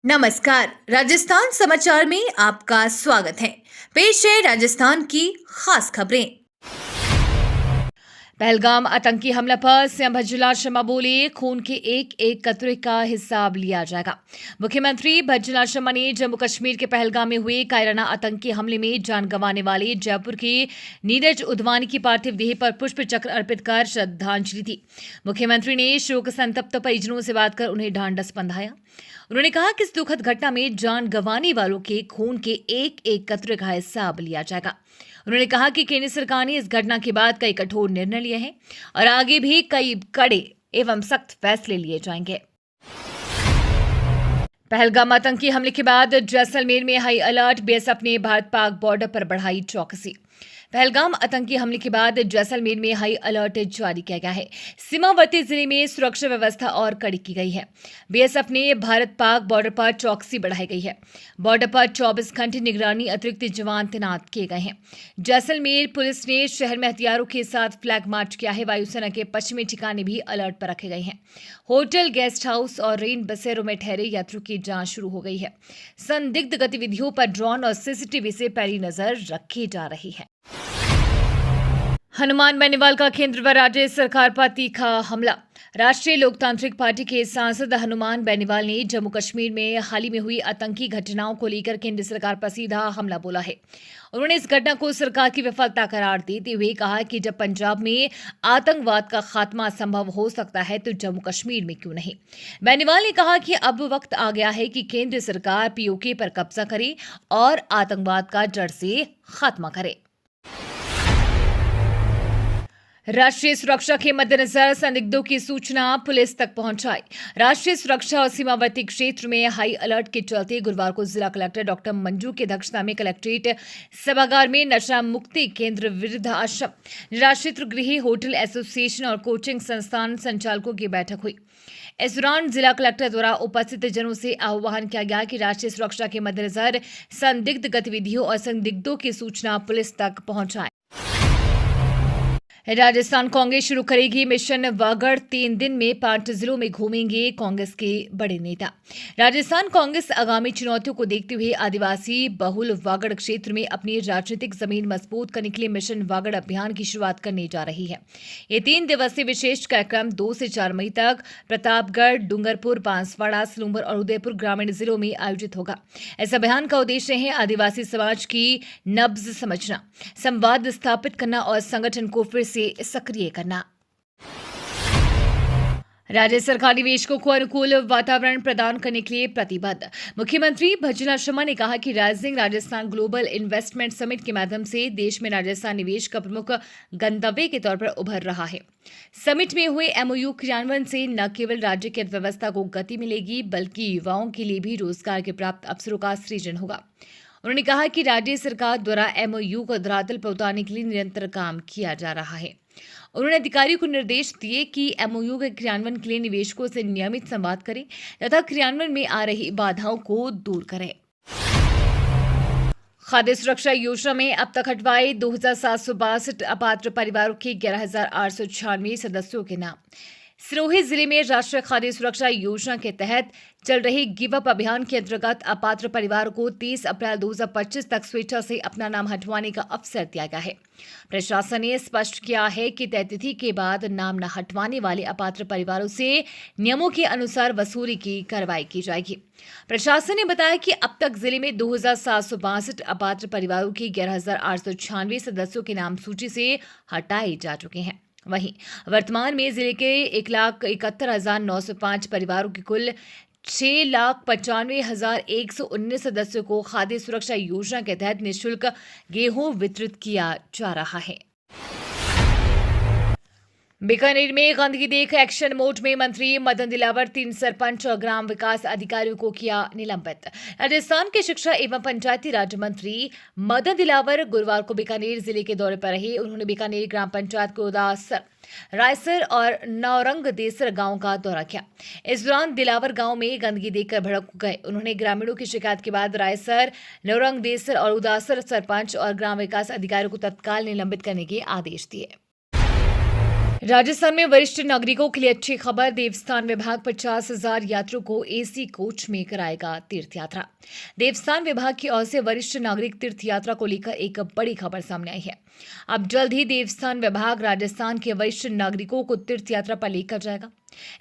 नमस्कार, राजस्थान समाचार में आपका स्वागत है। पेश है राजस्थान की खास खबरें। पहलगाम आतंकी हमला पर सीएम भज्जूलाल शर्मा बोले, खून के एक एक कतरे का हिसाब लिया जाएगा। मुख्यमंत्री भज्जूलाल शर्मा ने जम्मू कश्मीर के पहलगाम में हुए कायराना आतंकी हमले में जान गंवाने वाले जयपुर के नीरज उधवानी की पार्थिव देह पर पुष्प चक्र अर्पित कर श्रद्धांजलि दी। मुख्यमंत्री ने शोक संतप्त परिजनों से बात कर उन्हें ढांढस बंधाया। उन्होंने कहा कि इस दुखद घटना में जान गंवाने वालों के खून के एक एक कतरे का हिसाब लिया जाएगा। उन्होंने कहा कि केंद्र सरकार ने इस घटना के बाद कई कठोर निर्णय लिए हैं और आगे भी कई कड़े एवं सख्त फैसले लिए जाएंगे। पहलगाम आतंकी हमले के बाद जैसलमेर में हाई अलर्ट, बीएसएफ ने भारत पाक बॉर्डर पर बढ़ाई चौकसी। पहलगाम आतंकी हमले के बाद जैसलमेर में हाई अलर्ट जारी किया गया है। सीमावर्ती जिले में सुरक्षा व्यवस्था और कड़ी की गई है। बीएसएफ ने भारत पाक बॉर्डर पर चौकसी बढ़ाई गई है। बॉर्डर पर 24 घंटे निगरानी अतिरिक्त जवान तैनात किए गए हैं। जैसलमेर पुलिस ने शहर में हथियारों के साथ फ्लैग मार्च किया है। वायुसेना के पश्चिमी ठिकाने भी अलर्ट पर रखे गए हैं। होटल, गेस्ट हाउस और रेन बसेरों में ठहरे यात्रियों की जांच शुरू हो गई है। संदिग्ध गतिविधियों पर ड्रोन और सीसीटीवी से पैनी नजर रखी जा रही है। हनुमान बेनीवाल का केंद्र व राज्य सरकार पर तीखा हमला। राष्ट्रीय लोकतांत्रिक पार्टी के सांसद हनुमान बेनीवाल ने जम्मू कश्मीर में हाल ही में हुई आतंकी घटनाओं को लेकर केंद्र सरकार पर सीधा हमला बोला है। उन्होंने इस घटना को सरकार की विफलता करार देते हुए कहा कि जब पंजाब में आतंकवाद का खात्मा संभव हो सकता है तो जम्मू कश्मीर में क्यों नहीं। बेनीवाल ने कहा कि अब वक्त आ गया है कि केंद्र सरकार पीओके पर कब्जा करे और आतंकवाद का जड़ से खात्मा करे। राष्ट्रीय सुरक्षा के मद्देनजर संदिग्धों की सूचना पुलिस तक पहुंचाई। राष्ट्रीय सुरक्षा और सीमावर्ती क्षेत्र में हाई अलर्ट के चलते गुरुवार को जिला कलेक्टर डॉक्टर मंजू की अध्यक्षता में कलेक्ट्रेट सभागार में नशा मुक्ति केंद्र, वृद्धाश्रम, निराश्रित गृह, होटल एसोसिएशन और कोचिंग संस्थान संचालकों की बैठक हुई। इस दौरान जिला कलेक्टर द्वारा उपस्थित जनों से आह्वान किया गया कि राष्ट्रीय सुरक्षा के मद्देनजर संदिग्ध गतिविधियों और संदिग्धों की सूचना पुलिस तक पहुंचाएं। राजस्थान कांग्रेस शुरू करेगी मिशन वागड़। 3 दिन में 5 जिलों में घूमेंगे कांग्रेस के बड़े नेता। राजस्थान कांग्रेस आगामी चुनौतियों को देखते हुए आदिवासी बहुल वागड़ क्षेत्र में अपनी राजनीतिक जमीन मजबूत करने के लिए मिशन वागड़ अभियान की शुरुआत करने जा रही है। ये 3 दिवसीय विशेष कार्यक्रम 2 से 4 मई तक प्रतापगढ़, डूंगरपुर, बांसवाड़ा, सलूंबर और उदयपुर ग्रामीण जिलों में आयोजित होगा। इस अभियान का उद्देश्य है आदिवासी समाज की नब्ज समझना, संवाद स्थापित करना और संगठन को फिर से सक्रिय करना। राज्य सरकार निवेशकों को अनुकूल वातावरण प्रदान करने के लिए प्रतिबद्ध। मुख्यमंत्री भज्जूलाल शर्मा ने कहा कि rising Rajasthan global investment summit के माध्यम से देश में राजस्थान निवेश का प्रमुख गंतव्य के तौर पर उभर रहा है। समिट में हुए एमओयू क्रियान्वयन से न केवल राज्य की अर्थव्यवस्था को गति मिलेगी बल्कि युवाओं के लिए भी रोजगार के प्राप्त अवसरों का सृजन होगा। उन्होंने कहा कि राज्य सरकार द्वारा एमओयू को धरातल पर उतारने के लिए निरंतर काम किया जा रहा है। उन्होंने अधिकारियों को निर्देश दिए कि एमओयू के क्रियान्वयन के लिए निवेशकों से नियमित संवाद करें तथा क्रियान्वयन में आ रही बाधाओं को दूर करें। खाद्य सुरक्षा योजना में अब तक हटवाए 2762 अपात्र परिवारों के 11,896 सदस्यों के नाम। सिरोही जिले में राष्ट्रीय खाद्य सुरक्षा योजना के तहत चल रहे गिव अप अभियान के अंतर्गत अपात्र परिवारों को 30 अप्रैल 2025 तक स्वेच्छा से अपना नाम हटवाने का अवसर दिया गया है। प्रशासन ने स्पष्ट किया है कि तय तिथि के बाद नाम न हटवाने वाले अपात्र परिवारों से नियमों के अनुसार वसूली की कार्रवाई की जाएगी। प्रशासन ने बताया कि अब तक जिले में 2762 अपात्र परिवारों के 11,896 सदस्यों के नाम सूची से हटाए जा चुके हैं। वहीं वर्तमान में जिले के 1,71,905 परिवारों के कुल 6,95,119 सदस्यों को खाद्य सुरक्षा योजना के तहत निःशुल्क गेहूं वितरित किया जा रहा है। बीकानेर में गंदगी देख एक्शन मोड में मंत्री मदन दिलावर 3 सरपंच और ग्राम विकास अधिकारियों को किया निलंबित। राजस्थान के शिक्षा एवं पंचायती राज मंत्री मदन दिलावर गुरुवार को बीकानेर जिले के दौरे पर रहे। उन्होंने बीकानेर ग्राम पंचायत को उदासर, रायसर और नौरंग देसर गांव का दौरा किया। इस दौरान दिलावर गांव में गंदगी देखकर भड़क गए। उन्होंने ग्रामीणों की शिकायत के बाद रायसर, नौरंग देसर और उदासर सरपंच और ग्राम विकास अधिकारियों को तत्काल निलंबित करने के आदेश दिए। राजस्थान में वरिष्ठ नागरिकों के लिए अच्छी खबर। देवस्थान विभाग 50,000 यात्रियों को एसी कोच में कराएगा तीर्थ यात्रा। देवस्थान विभाग की ओर से वरिष्ठ नागरिक तीर्थ यात्रा को लेकर एक बड़ी खबर सामने आई है। अब जल्द ही देवस्थान विभाग राजस्थान के वरिष्ठ नागरिकों को तीर्थ यात्रा पर लेकर जाएगा।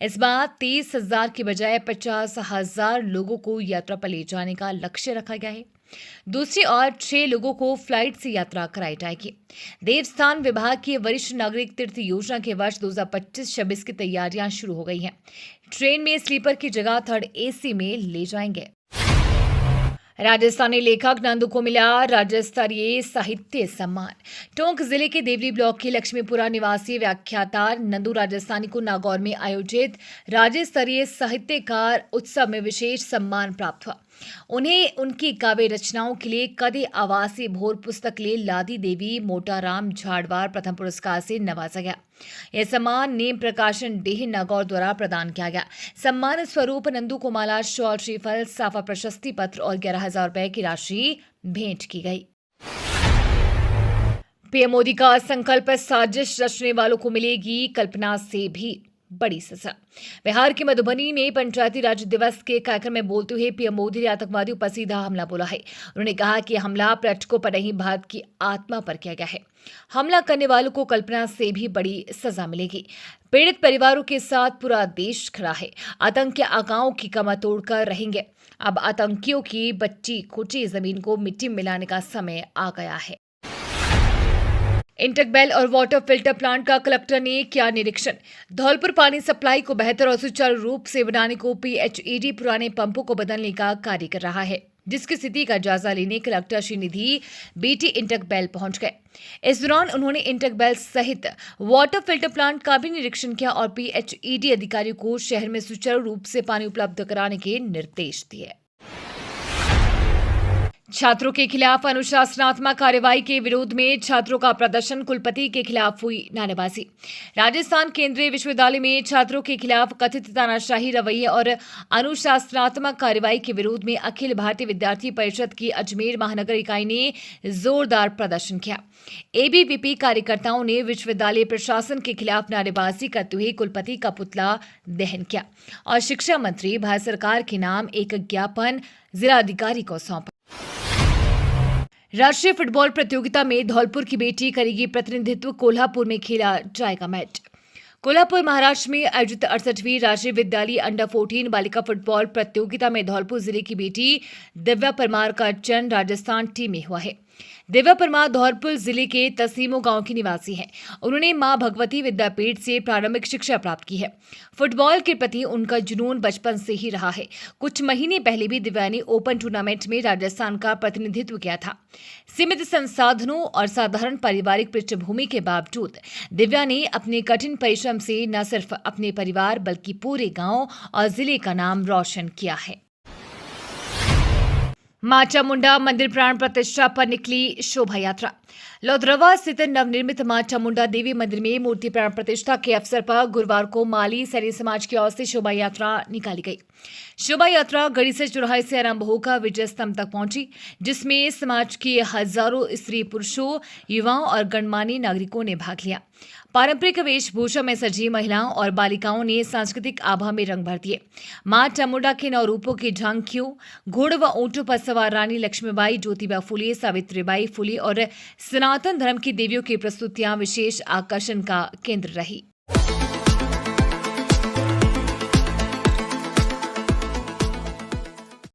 इस बार 30,000 की बजाय 50,000 लोगों को यात्रा पर ले जाने का लक्ष्य रखा गया है। दूसरी ओर 6 लोगों को फ्लाइट से यात्रा कराई जाएगी। देवस्थान विभाग की वरिष्ठ नागरिक तीर्थ योजना के वर्ष 2025-26 की तैयारियां शुरू हो गई हैं। ट्रेन में स्लीपर की जगह थर्ड एसी में ले जाएंगे। राजस्थानी लेखक नंदू को मिला राज्य स्तरीय साहित्य सम्मान। टोंक जिले के देवरी ब्लॉक के लक्ष्मीपुरा निवासी व्याख्याता नंदू राजस्थानी को नागौर में आयोजित राज्य स्तरीय साहित्यकार उत्सव में विशेष सम्मान प्राप्त हुआ। उन्हें उनकी काव्य रचनाओं के लिए कदे आवासी भोर पुस्तक के लिए लादी देवी मोटाराम झाड़वार प्रथम पुरस्कार से नवाजा गया। यह सम्मान नेम प्रकाशन डेह नागौर द्वारा प्रदान किया गया। सम्मान स्वरूप नंदू को माला, शॉल, श्रीफल, साफा प्रशस्ति पत्र और 11,000 रुपए की राशि भेंट की गई। पीएम मोदी का संकल्प, साजिश रचने वालों को मिलेगी कल्पना से भी बड़ी सजा। बिहार के मधुबनी में पंचायती राज दिवस के कार्यक्रम में बोलते हुए पीएम मोदी ने आतंकवादियों पर सीधा हमला बोला है। उन्होंने कहा कि हमला पर्यटकों पर नहीं, भारत की आत्मा पर किया गया है। हमला करने वालों को कल्पना से भी बड़ी सजा मिलेगी। पीड़ित परिवारों के साथ पूरा देश खड़ा है। आतंक के आकाओं की कमर तोड़कर रहेंगे। अब आतंकियों की बच्ची खुची जमीन को मिट्टी मिलाने का समय आ गया है। इंटेक और वाटर फिल्टर प्लांट का कलेक्टर ने किया निरीक्षण। धौलपुर पानी सप्लाई को बेहतर और सुचारू रूप से बनाने को PHED पुराने पंपों को बदलने का कार्य कर रहा है, जिसकी स्थिति का जायजा लेने कलेक्टर श्रीनिधि BT इंटेक पहुंच गए। इस दौरान उन्होंने इंटेक सहित वाटर फिल्टर प्लांट का भी निरीक्षण किया और PHED अधिकारियों को शहर में सुचारू रूप से पानी उपलब्ध कराने के निर्देश दिए। छात्रों के खिलाफ अनुशासनात्मक कार्रवाई के विरोध में छात्रों का प्रदर्शन, कुलपति के खिलाफ हुई नारेबाजी। राजस्थान केंद्रीय विश्वविद्यालय में छात्रों के खिलाफ कथित तानाशाही रवैये और अनुशासनात्मक कार्रवाई के विरोध में अखिल भारतीय विद्यार्थी परिषद की अजमेर महानगर इकाई ने जोरदार प्रदर्शन किया। ABVP कार्यकर्ताओं ने विश्वविद्यालय प्रशासन के खिलाफ नारेबाजी करते हुए कुलपति का पुतला दहन किया और शिक्षा मंत्री भारत सरकार के नाम एक ज्ञापन जिलाधिकारी को सौंपा। राष्ट्रीय फुटबॉल प्रतियोगिता में धौलपुर की बेटी करेगी प्रतिनिधित्व। कोल्हापुर में खेला जाएगा मैच। कोल्हापुर महाराष्ट्र में आयोजित 68वीं राष्ट्रीय विद्यालय अंडर 14 बालिका फुटबॉल प्रतियोगिता में धौलपुर जिले की बेटी दिव्या परमार का चयन राजस्थान टीम में हुआ है। दिव्या परमार धौलपुर जिले के तसीमो गांव की निवासी हैं। उन्होंने मां भगवती विद्यापीठ से प्रारंभिक शिक्षा प्राप्त की है। फुटबॉल के प्रति उनका जुनून बचपन से ही रहा है। कुछ महीने पहले भी दिव्या ने ओपन टूर्नामेंट में राजस्थान का प्रतिनिधित्व किया था। सीमित संसाधनों और साधारण पारिवारिक पृष्ठभूमि के बावजूद दिव्या ने अपने कठिन परिश्रम से न सिर्फ अपने परिवार बल्कि पूरे गांव और जिले का नाम रोशन किया है। मां चामुंडा मंदिर प्राण प्रतिष्ठा पर निकली शोभा यात्रा। लोधरवा स्थित नवनिर्मित मां चामुंडा देवी मंदिर में मूर्ति प्राण प्रतिष्ठा के अवसर पर गुरुवार को माली सैनी समाज की ओर से शोभा यात्रा निकाली गई। शोभा यात्रा गढ़ी से चौराहे से आरंभ होकर विजय स्तंभ तक पहुंची, जिसमें समाज के हजारों स्त्री पुरुषों, युवाओं और गणमान्य नागरिकों ने भाग लिया। पारंपरिक वेशभूषा में सजी महिलाओं और बालिकाओं ने सांस्कृतिक आभा में रंग भर दिए। मां चामुंडा के 9 रूपों की झांकियों, घोड़े व ऊंटों पर सवार रानी लक्ष्मीबाई, ज्योतिबा फुले, सावित्रीबाई फुले और सनातन धर्म की देवियों की प्रस्तुतियां विशेष आकर्षण का केंद्र रही।